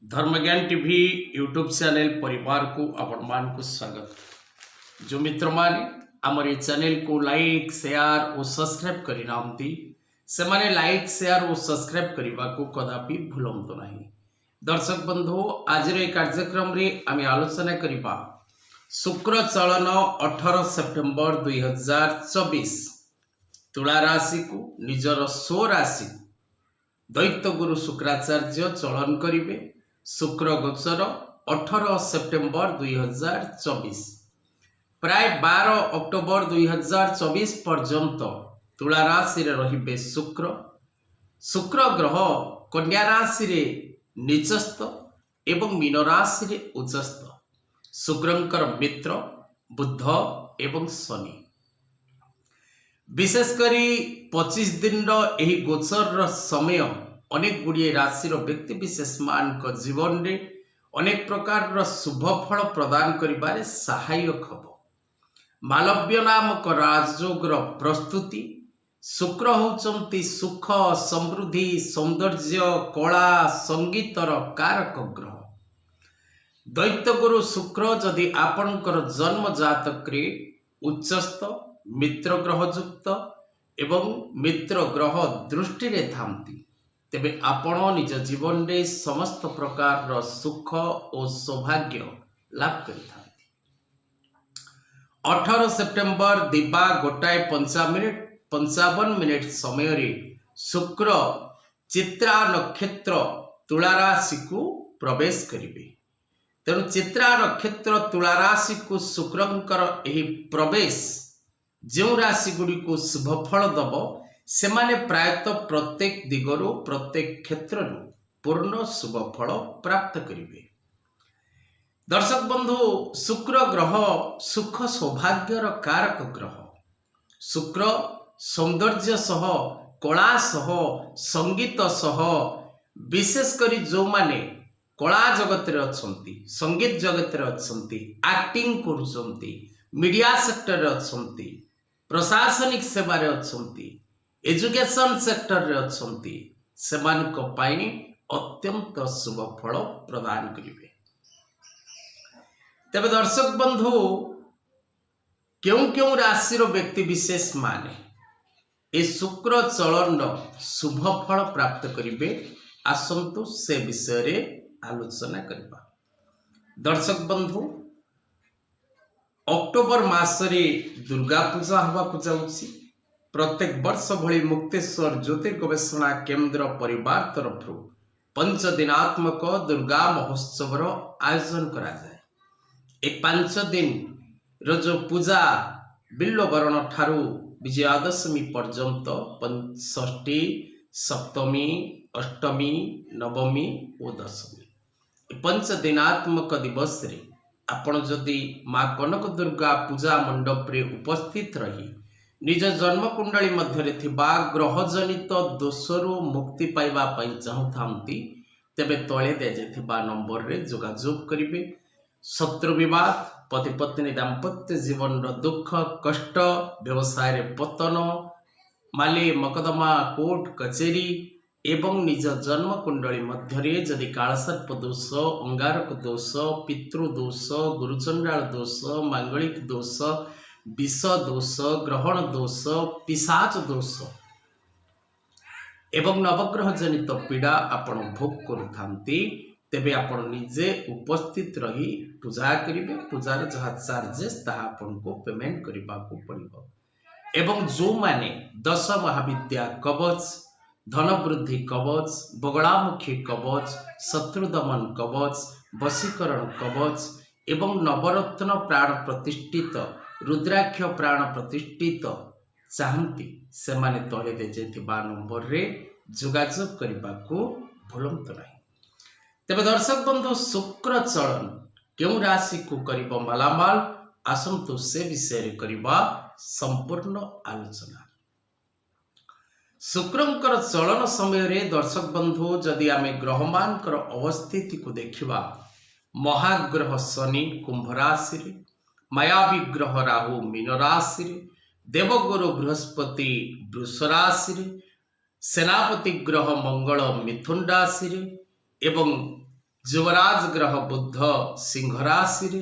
धर्मज्ञान TV YouTube channel परिवार को आपण मान को स्वागत। जो मित्र माने आमर ये चैनल को लाइक शेयर और सब्सक्राइब करि नांती से माने लाइक शेयर और सब्सक्राइब करबा को कदापि भूलंतु नहीं। दर्शक बंधु आज रे कार्यक्रम रे आमी आलोचना करिबा शुक्र चलन 18 सेप्टेम्बर 2024 तुला राशि को निजर स्व राशि दैत्य गुरु शुक्राचार्य चलन करिवे। शुक्र गोचर 18 सेप्टेम्बर 2024 प्राय 12 अक्टोबर 2024 पर्यंत तुला राशि रे रहिबे शुक्र। शुक्र ग्रह कन्या राशि रे नीचस्थ एवं मीन राशि रे उच्चस्थ। शुक्रंकर मित्र बुध एवं शनि। विशेषकरी 25 दिन एही गोचर समय अनेक गुड़िए राशि व्यक्ति विशेष मान जीवन में अनेक प्रकार शुभ फल प्रदान करिबारे सहायक हब। मालव्य नामक राजयोगर प्रस्तुति। शुक्र होचंती सुख समृद्धि सौंदर्य कला संगीतर कारक ग्रह। दैत्य गुरु शुक्र जदि आपणकर जन्म जातक उच्चस्थ मित्र ग्रह युक्त एवं मित्र ग्रह दृष्टि रे थांती तेबे आपण निज जीवन में समस्त प्रकार सुख और सौभाग्य लाभ करिथांती। 18 सेप्टेम्बर दिबा 1:55 समय रे शुक्र चित्रा नक्षत्र तुला राशि को प्रवेश करिवे। तेणु चित्रा नक्षत्र तुला राशि को शुक्रंकर एही प्रवेश जो राशि गुड़ी को शुभ फल दब से माने प्रायतः प्रत्येक दिगरु प्रत्येक क्षेत्र पूर्ण शुभ फल प्राप्त करिवे। दर्शक बंधु शुक्र ग्रह सुख सौभाग्यर कारक ग्रह। शुक्र सौंदर्य सह कला सह संगीत सह विशेषकर जो माने कला जगत रे अछंती संगीत जगत रे अछंती एक्टिंग करूछंती मीडिया सेक्टर रे अछंती प्रशासनिक सेवा रे अछंती एजुकेशन सेक्टर रे अछंती सेमानक पाई अत्यंत शुभ फल प्रदान करिवे। तबे दर्शक बंधु क्यों राशि व्यक्ति विशेष माने ए शुक्र चलन शुभ फल प्राप्त करिवे आसंतु से विषय रे आलोचना करबा। दर्शक बंधु अक्टोबर मासरे दुर्गा पूजा हवा को जाउछि। प्रत्येक वर्ष भली मुक्तेश्वर ज्योतिर्गवेषणा केंद्र परिवार तरफ 5 दिनात्मक दुर्गा महोत्सव आयोजन करा जाए। एक 5 दिन जो पूजा बिल्ववरण ठारू विजयादशमी पर्यंत षष्ठी सप्तमी अष्टमी नवमी और दशमी 5 दिनात्मक दिवस रे आपण जदि माँ कनक दुर्गा पूजा मंडप रे उपस्थित रही निज जन्म कुंडली मध्य थिबा ग्रह जनित दोषरु मुक्ति पाइबा पई चाहुथांती तेबे तळे दिया नंबर रे जोगाजोग करिवे। शत्रु विवाद पति पत्नी दाम्पत्य जीवन दुख कष्ट व्यवसाय रे पतन माले मकदमा कोर्ट कचेरी एवं निज जन्म कुंडली मध्य जदि कालसर्प दोष अंगारक दोष पितृदोष गुरुचंडाल दोष मांगलिक दोष विष दोष ग्रहण दोष पिशाच दोष एवं नवग्रह जनित पीड़ा आपण भोग करुथांती तेबे आपण निजे उपस्थित रही पूजा करिवे। पूजार जहा चार्जेस ताहा आपण को पेमेंट करबा को पड़िबो। एवं जो माने 10 महाविद्या कवच धनवृद्धि कवच बगड़ामुखी कवच शत्रुदमन कवच वशीकरण कवच एवं नवरत्न प्राण प्रतिष्ठित रुद्राक्ष प्राण प्रतिष्ठित चाहती से माने तले देथिबा नंबर रे जोगाजोग करबा को भूलंतु नहीं। तबे दर्शक बंधु शुक्र चलन क्यों राशि को करिबो मालामाल आसंतु से विषय रे करिबा संपूर्ण आलोचना। शुक्रंकर चलन समय रे दर्शक बंधु जदि आमे ग्रहमानकर अवस्थिति को देखिबा महाग्रह शनि कुंभ राशि रे मायावी ग्रह राहु मीन राशि रे देवगुरु बृहस्पति वृष राशि रे सेनापति ग्रह मंगल मिथुन राशि रे एवं ଯୁବରାଜ ଗ୍ରହ ବୁଧ ସିଂହ ରାଶିରେ,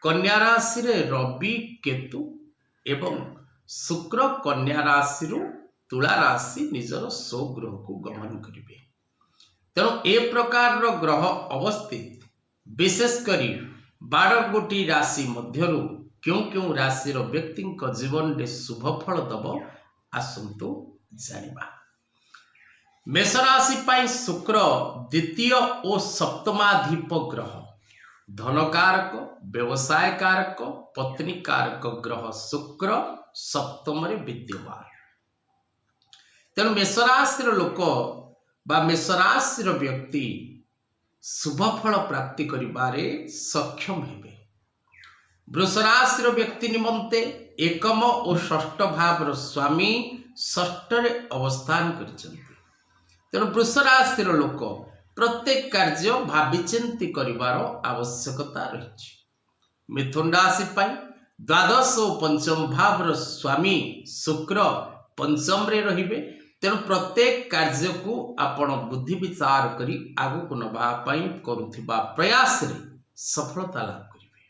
କନ୍ୟା ରାଶିରେ ରବି କେତୁ ଏବଂ ଶୁକ୍ର କନ୍ୟା ରାଶିରୁ ତୁଳା ରାଶି ନିଜର ସ୍ୱଗୃହକୁ ଗମନ କରିବେ। ତେଣୁ ଏ ପ୍ରକାରର ଗ୍ରହ ଅବସ୍ଥିତ ବିଶେଷ କରି 12ଗୋଟି ରାଶି ମଧ୍ୟରୁ କେଉଁ କେଉଁ ରାଶିର ବ୍ୟକ୍ତିଙ୍କ ଜୀବନରେ ଶୁଭ ଫଳ ଦେବ ଆସନ୍ତୁ ଜାଣିବା। ମେଷ ରାଶି ପାଇଁ ଶୁକ୍ର ଦ୍ୱିତୀୟ ଓ ସପ୍ତମାଧିପ ଗ୍ରହ, ଧନକାରକ, ବ୍ୟବସାୟ କାରକ, ପତ୍ନୀ କାରକ ଗ୍ରହ ଶୁକ୍ର ସପ୍ତମରେ ବିଦ୍ୟମାନ। ତେଣୁ ମେଷ ରାଶିର ଲୋକ ବା ମେଷ ରାଶିର ବ୍ୟକ୍ତି ଶୁଭ ଫଳ ପ୍ରାପ୍ତି କରିବାରେ ସକ୍ଷମ ହେବେ। ବୃଷ ରାଶିର ବ୍ୟକ୍ତି ନିମନ୍ତେ ଏକମ ଓ ଷଷ୍ଠ ଭାବର ସ୍ୱାମୀ ଷଷ୍ଠରେ ଅବସ୍ଥାନ କରିଛନ୍ତି। ତେଣୁ ବୃଷ ରାଶିର ଲୋକ ପ୍ରତ୍ୟେକ କାର୍ଯ୍ୟ ଭାବିଚିନ୍ତି କରିବାର ଆବଶ୍ୟକତା ରହିଛି। ମିଥୁନ ରାଶି ପାଇଁ ଦ୍ୱାଦଶ ଓ ପଞ୍ଚମ ଭାବର ସ୍ୱାମୀ ଶୁକ୍ର ପଞ୍ଚମରେ ରହିବେ। ତେଣୁ ପ୍ରତ୍ୟେକ କାର୍ଯ୍ୟକୁ ଆପଣ ବୁଦ୍ଧି ବିଚାର କରି ଆଗକୁ ନେବା ପାଇଁ କରୁଥିବା ପ୍ରୟାସରେ ସଫଳତା ଲାଭ କରିବେ।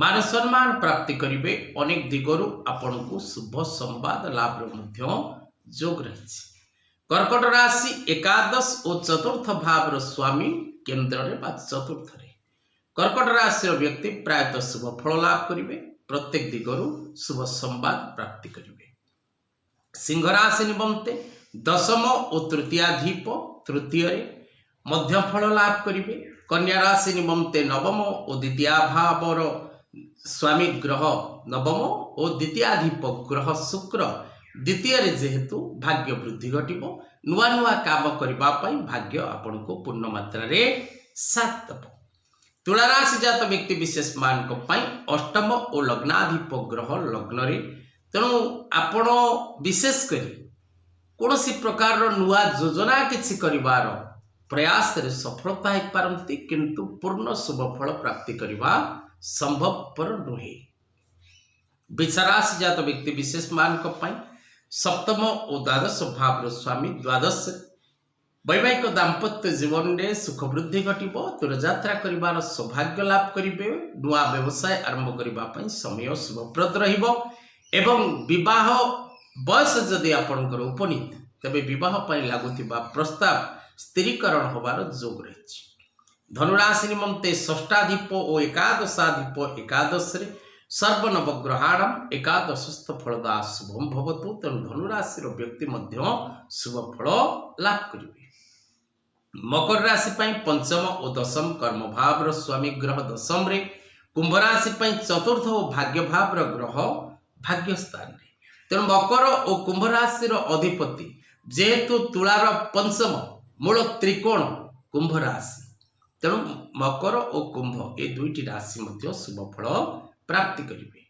ମାନ ସମ୍ମାନ ପ୍ରାପ୍ତି କରିବେ। ଅନେକ ଦିଗରୁ ଆପଣଙ୍କୁ ଶୁଭ ସମ୍ବାଦ ଲାଭର ମଧ୍ୟ ଯୋଗ ରହିଛି। କର୍କଟ ରାଶି ଏକାଦଶ ଓ ଚତୁର୍ଥ ଭାବର ସ୍ୱାମୀ କେନ୍ଦ୍ରରେ ବା ଚତୁର୍ଥରେ। କର୍କଟ ରାଶିର ବ୍ୟକ୍ତି ପ୍ରାୟତଃ ଶୁଭ ଫଳ ଲାଭ କରିବେ। ପ୍ରତ୍ୟେକ ଦିଗରୁ ଶୁଭ ସମ୍ବାଦ ପ୍ରାପ୍ତି କରିବେ। ସିଂହ ରାଶି ନିମନ୍ତେ ଦଶମ ଓ ତୃତୀୟାଧିପ ତୃତୀୟରେ ମଧ୍ୟ ଫଳ ଲାଭ କରିବେ। କନ୍ୟା ରାଶି ନିମନ୍ତେ ନବମ ଓ ଦ୍ୱିତୀୟ ଭାବର ସ୍ୱାମୀ ଗ୍ରହ ନବମ ଓ ଦ୍ୱିତୀୟାଧିପ ଗ୍ରହ ଶୁକ୍ର ଦ୍ୱିତୀୟରେ ଯେହେତୁ ଭାଗ୍ୟ ବୃଦ୍ଧି ଘଟିବ। ନୂଆ ନୂଆ କାମ କରିବା ପାଇଁ ଭାଗ୍ୟ ଆପଣଙ୍କୁ ପୂର୍ଣ୍ଣ ମାତ୍ରାରେ ସାଥ ଦେବ। ତୁଳା ରାଶି ଜାତ ବ୍ୟକ୍ତି ବିଶେଷ ମାନଙ୍କ ପାଇଁ ଅଷ୍ଟମ ଓ ଲଗ୍ନାଧିପ ଗ୍ରହ ଲଗ୍ନରେ। ତେଣୁ ଆପଣ ବିଶେଷ କରି କୌଣସି ପ୍ରକାରର ନୂଆ ଯୋଜନା କିଛି କରିବାର ପ୍ରୟାସରେ ସଫଳତା ହେଇପାରନ୍ତି, କିନ୍ତୁ ପୂର୍ଣ୍ଣ ଶୁଭ ଫଳ ପ୍ରାପ୍ତି କରିବା ସମ୍ଭବପର ନୁହେଁ। ବିଛା ରାଶି ଜାତ ବ୍ୟକ୍ତି ବିଶେଷ ମାନଙ୍କ ପାଇଁ ସପ୍ତମ ଓ ଦ୍ୱାଦଶ ଭାବର ସ୍ୱାମୀ ଦ୍ୱାଦଶରେ। ବୈବାହିକ ଦାମ୍ପତ୍ୟ ଜୀବନରେ ସୁଖ ବୃଦ୍ଧି ଘଟିବ। ଦୂରଯାତ୍ରା କରିବାର ସୌଭାଗ୍ୟ ଲାଭ କରିବେ। ନୂଆ ବ୍ୟବସାୟ ଆରମ୍ଭ କରିବା ପାଇଁ ସମୟ ଶୁଭପ୍ରଦ ରହିବ ଏବଂ ବିବାହ ବୟସ ଯଦି ଆପଣଙ୍କର ଉପନୀତ, ତେବେ ବିବାହ ପାଇଁ ଲାଗୁଥିବା ପ୍ରସ୍ତାବ ସ୍ଥିରୀକରଣ ହେବାର ଯୋଗ ରହିଛି। ଧନୁରାଶି ନିମନ୍ତେ ଷଷ୍ଠାଧିପ ଓ ଏକାଦଶାଧିପ ଏକାଦଶରେ ସର୍ବନବଗ୍ରହାଣମ ଏକାଦଶସ୍ଥ ଫଳଦା ଶୁଭମ ଭବତୁ। ତେଣୁ ଧନୁରାଶିର ବ୍ୟକ୍ତି ମଧ୍ୟ ଶୁଭ ଫଳ ଲାଭ କରିବେ। ମକର ରାଶି ପାଇଁ ପଞ୍ଚମ ଓ ଦଶମ କର୍ମଭାବର ସ୍ୱାମୀ ଗ୍ରହ ଦଶମରେ। କୁମ୍ଭ ରାଶି ପାଇଁ ଚତୁର୍ଥ ଓ ଭାଗ୍ୟ ଭାବର ଗ୍ରହ ଭାଗ୍ୟ ସ୍ଥାନରେ। ତେଣୁ ମକର ଓ କୁମ୍ଭ ରାଶିର ଅଧିପତି ଯେହେତୁ ତୁଳାର ପଞ୍ଚମ ମୂଳ ତ୍ରିକୋଣ କୁମ୍ଭ ରାଶି, ତେଣୁ ମକର ଓ କୁମ୍ଭ ଏ ଦୁଇଟି ରାଶି ମଧ୍ୟ ଶୁଭ ଫଳ ପ୍ରାପ୍ତି କରିବେ।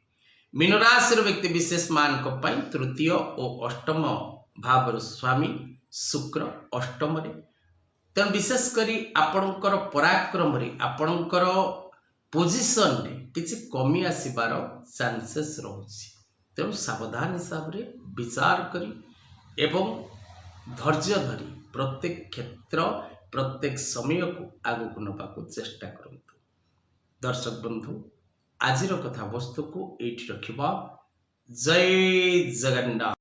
ମୀନ ରାଶିର ବ୍ୟକ୍ତି ବିଶେଷ ମାନଙ୍କ ପାଇଁ ତୃତୀୟ ଓ ଅଷ୍ଟମ ଭାବର ସ୍ୱାମୀ ଶୁକ୍ର ଅଷ୍ଟମରେ। ତେଣୁ ବିଶେଷ କରି ଆପଣଙ୍କର ପରାକ୍ରମରେ ଆପଣଙ୍କର ପୋଜିସନରେ କିଛି କମି ଆସିବାର ଚାନ୍ସେସ୍ ରହୁଛି। ତେଣୁ ସାବଧାନ ହିସାବରେ ବିଚାର କରି ଏବଂ ଧୈର୍ଯ୍ୟ ଧରି ପ୍ରତ୍ୟେକ କ୍ଷେତ୍ର ପ୍ରତ୍ୟେକ ସମୟକୁ ଆଗକୁ ନେବାକୁ ଚେଷ୍ଟା କରନ୍ତୁ। ଦର୍ଶକ ବନ୍ଧୁ, ଆଜିର କଥାବସ୍ତୁକୁ ଏଇଠି ରଖିବା। ଜୟ ଜଗନ୍ନାଥ।